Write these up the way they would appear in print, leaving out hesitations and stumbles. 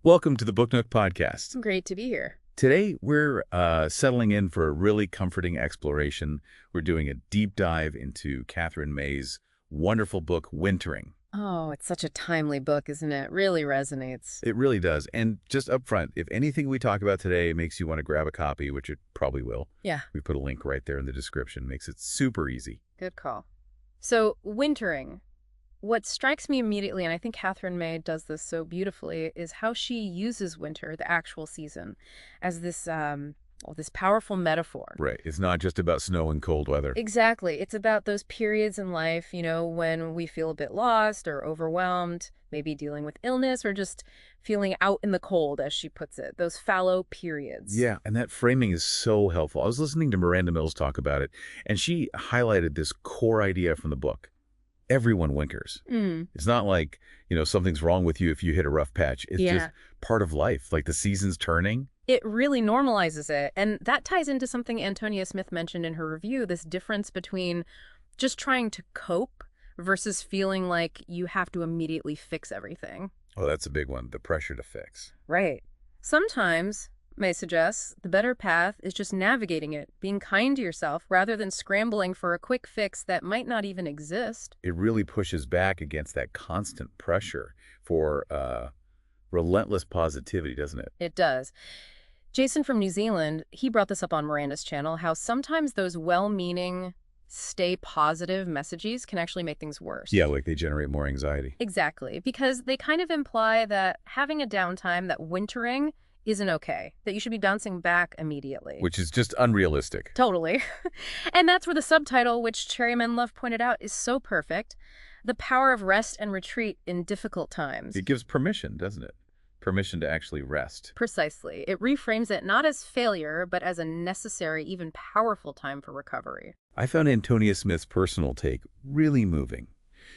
Welcome to the Book Nook podcast. Great to be here. Today, we're settling in for a really comforting exploration. We're doing a deep dive into Katherine May's wonderful book, Wintering. Oh, it's such a timely book, isn't it? Really resonates. It really does. And just up front, if anything we talk about today makes you want to grab a copy, which it probably will, Yeah, we put a link right there in the description. Makes it super easy. good call. So, wintering. What strikes me immediately, and I think Katherine May does this so beautifully, is how she uses winter, the actual season, as this powerful metaphor. Right. It's not just about snow and cold weather. Exactly. It's about those periods in life, when we feel a bit lost or overwhelmed, maybe dealing with illness or just feeling out in the cold, as she puts it, those fallow periods. Yeah, and that framing is so helpful. I was listening to Miranda Mills talk about it, and she highlighted this core idea from the book. Everyone winters. It's not like, something's wrong with you if you hit a rough patch. It's just part of life, like the season's turning. It really normalizes it. And that ties into something Antonia Smith mentioned in her review, this difference between just trying to cope versus feeling like you have to immediately fix everything. Oh, that's a big one, the pressure to fix. Right. Sometimes, May suggests, the better path is just navigating it, being kind to yourself rather than scrambling for a quick fix that might not even exist. It really pushes back against that constant pressure for relentless positivity, doesn't it? It does. Jason from New Zealand, he brought this up on Miranda's channel, how sometimes those well-meaning, stay positive messages can actually make things worse. Yeah, like they generate more anxiety. Exactly, because they kind of imply that having a downtime, that wintering, isn't okay, that you should be bouncing back immediately. Which is just unrealistic. Totally. And that's where the subtitle, which Cherry Menlove pointed out, is so perfect. The power of rest and retreat in difficult times. It gives permission, doesn't it? Permission to actually rest. Precisely. It reframes it not as failure, but as a necessary, even powerful time for recovery. I found Antonia Smith's personal take really moving.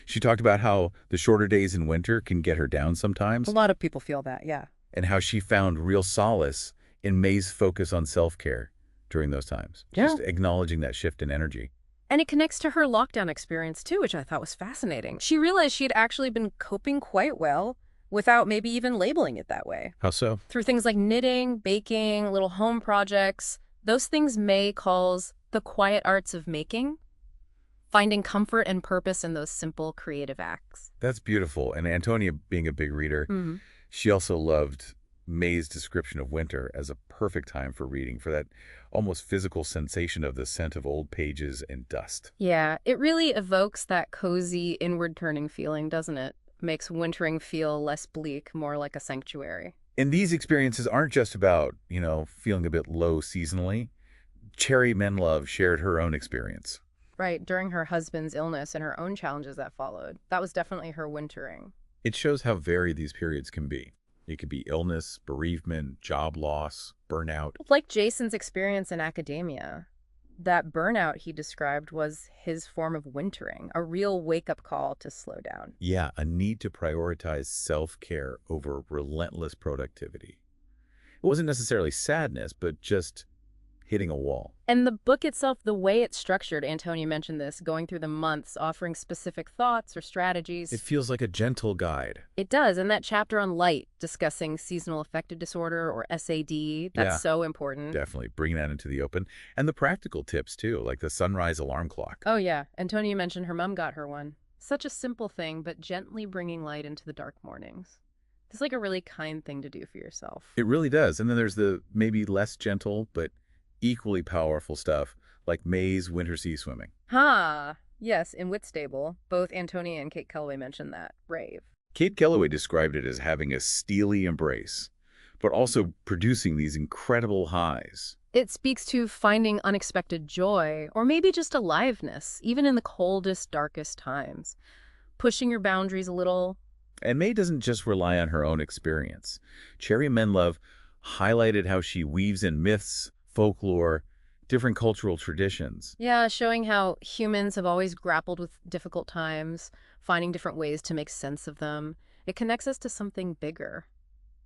She talked about how the shorter days in winter can get her down sometimes. A lot of people feel that, yeah. And how she found real solace in May's focus on self-care during those times. Yeah. Just acknowledging that shift in energy. And it connects to her lockdown experience, too, which I thought was fascinating. She realized she had actually been coping quite well without maybe even labeling it that way. How so? Through things like knitting, baking, little home projects, those things May calls the quiet arts of making, finding comfort and purpose in those simple creative acts. That's beautiful. And Antonia, being a big reader, she also loved May's description of winter as a perfect time for reading, for that almost physical sensation of the scent of old pages and dust. Yeah, it really evokes that cozy, inward-turning feeling, doesn't it? Makes wintering feel less bleak, more like a sanctuary. And these experiences aren't just about, feeling a bit low seasonally. Cherry Menlove shared her own experience. Right, during her husband's illness and her own challenges that followed. That was definitely her wintering. It shows how varied these periods can be. It could be illness, bereavement, job loss, burnout. Like Jason's experience in academia. That burnout he described was his form of wintering, a real wake-up call to slow down. Yeah, a need to prioritize self-care over relentless productivity. It wasn't necessarily sadness, but just hitting a wall. And the book itself, the way it's structured, Antonia mentioned this, going through the months, offering specific thoughts or strategies. It feels like a gentle guide. It does. And that chapter on light, discussing seasonal affective disorder or SAD, that's so important. Definitely, bringing that into the open. And the practical tips, too, like the sunrise alarm clock. Oh, yeah. Antonia mentioned her mom got her one. Such a simple thing, but gently bringing light into the dark mornings. It's like a really kind thing to do for yourself. It really does. And then there's the maybe less gentle, but equally powerful stuff, like May's winter sea swimming. Yes, in Whitstable, both Antonia and Kate Kellaway mentioned that. Rave. Kate Kellaway described it as having a steely embrace, but also producing these incredible highs. It speaks to finding unexpected joy, or maybe just aliveness, even in the coldest, darkest times. Pushing your boundaries a little. And May doesn't just rely on her own experience. Cherry Menlove highlighted how she weaves in myths, folklore, different cultural traditions. Yeah, showing how humans have always grappled with difficult times, finding different ways to make sense of them. It connects us to something bigger.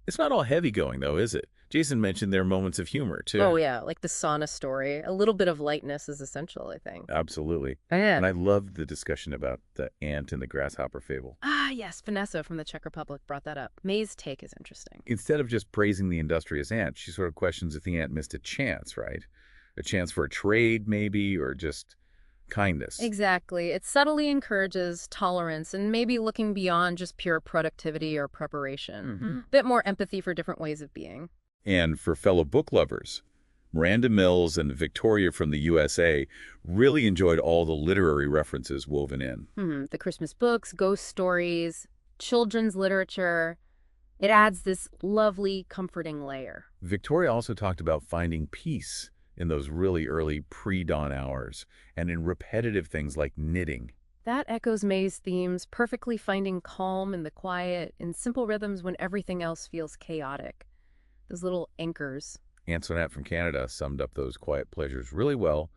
It's not all heavy going, though, is it? Jason mentioned there are moments of humor, too. Oh, yeah, like the sauna story. A little bit of lightness is essential, I think. Absolutely. Yeah. And I loved the discussion about the ant and the grasshopper fable. Ah, yes, Vanessa from the Czech Republic brought that up. May's take is interesting. Instead of just praising the industrious ant, she sort of questions if the ant missed a chance, right? A chance for a trade, maybe, or just kindness. Exactly. It subtly encourages tolerance and maybe looking beyond just pure productivity or preparation. A bit more empathy for different ways of being. And for fellow book lovers, Miranda Mills and Victoria from the USA really enjoyed all the literary references woven in. The Christmas books, ghost stories, children's literature. It adds this lovely, comforting layer. Victoria also talked about finding peace in those really early pre-dawn hours and in repetitive things like knitting. That echoes May's themes, perfectly finding calm in the quiet, in simple rhythms when everything else feels chaotic. Those little anchors. Antoinette from Canada summed up those quiet pleasures really well.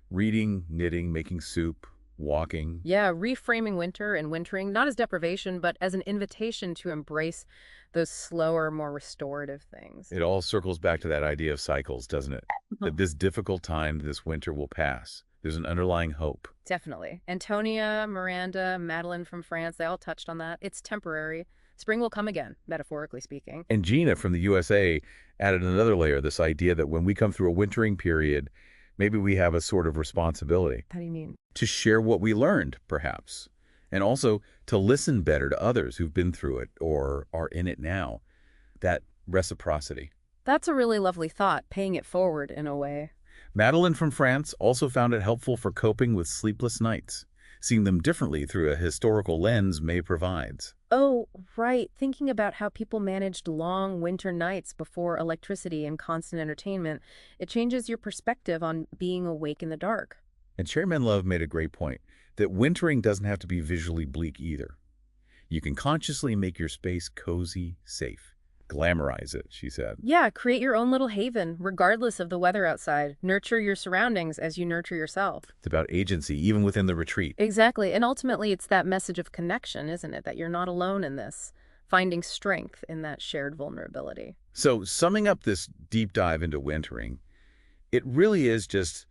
Reading, knitting, making soup, walking. Yeah, reframing winter and wintering, not as deprivation, but as an invitation to embrace those slower, more restorative things. It all circles back to that idea of cycles, doesn't it? That this difficult time, this winter, will pass. There's an underlying hope. Definitely. Antonia, Miranda, Madeline from France, they all touched on that. It's temporary. Spring will come again, metaphorically speaking. And Gina from the USA added another layer, this idea that when we come through a wintering period, maybe we have a sort of responsibility. How do you mean? To share what we learned, perhaps. And also to listen better to others who've been through it or are in it now. That reciprocity. That's a really lovely thought, paying it forward in a way. Madeline from France also found it helpful for coping with sleepless nights. Seeing them differently through a historical lens May provides. Oh, right. Thinking about how people managed long winter nights before electricity and constant entertainment, it changes your perspective on being awake in the dark. And Sherry Menlove made a great point, that wintering doesn't have to be visually bleak either. You can consciously make your space cozy, safe. Glamorize it, she said. Yeah, create your own little haven, regardless of the weather outside. Nurture your surroundings as you nurture yourself. It's about agency, even within the retreat. Exactly. And ultimately, it's that message of connection, isn't it? That you're not alone in this. Finding strength in that shared vulnerability. So, summing up this deep dive into wintering, it really is just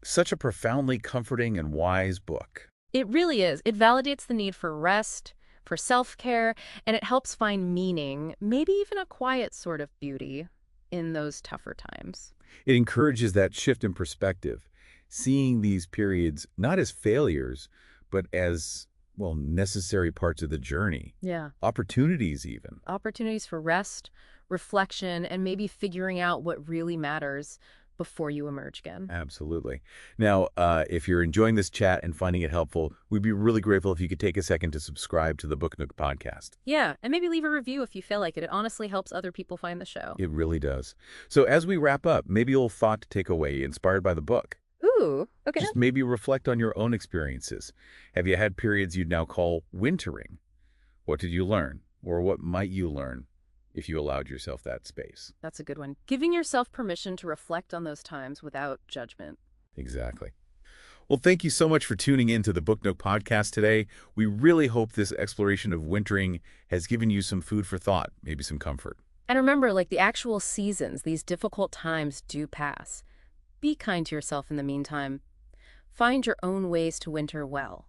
such a profoundly comforting and wise book. It really is. It validates the need for rest, for self-care, and it helps find meaning, maybe even a quiet sort of beauty, in those tougher times. It encourages that shift in perspective, seeing these periods not as failures, but as, well, necessary parts of the journey. Yeah. Opportunities even. Opportunities for rest, reflection, and maybe figuring out what really matters before you emerge again. Absolutely. Now, if you're enjoying this chat and finding it helpful, we'd be really grateful if you could take a second to subscribe to the Book Nook podcast. Yeah, and maybe leave a review if you feel like it. It honestly helps other people find the show. It really does. So as we wrap up, maybe a little thought to take away inspired by the book. Ooh, okay. Just maybe reflect on your own experiences. Have you had periods you'd now call wintering? What did you learn? Or what might you learn if you allowed yourself that space? That's a good one. Giving yourself permission to reflect on those times without judgment. Exactly. Well, thank you so much for tuning in to the Book Nook podcast today. We really hope this exploration of wintering has given you some food for thought, maybe some comfort. And remember, like the actual seasons, these difficult times do pass. Be kind to yourself in the meantime. Find your own ways to winter well.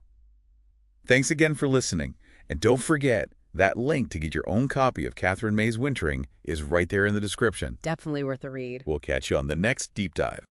Thanks again for listening. And don't forget, that link to get your own copy of Katherine May's Wintering is right there in the description. Definitely worth a read. We'll catch you on the next deep dive.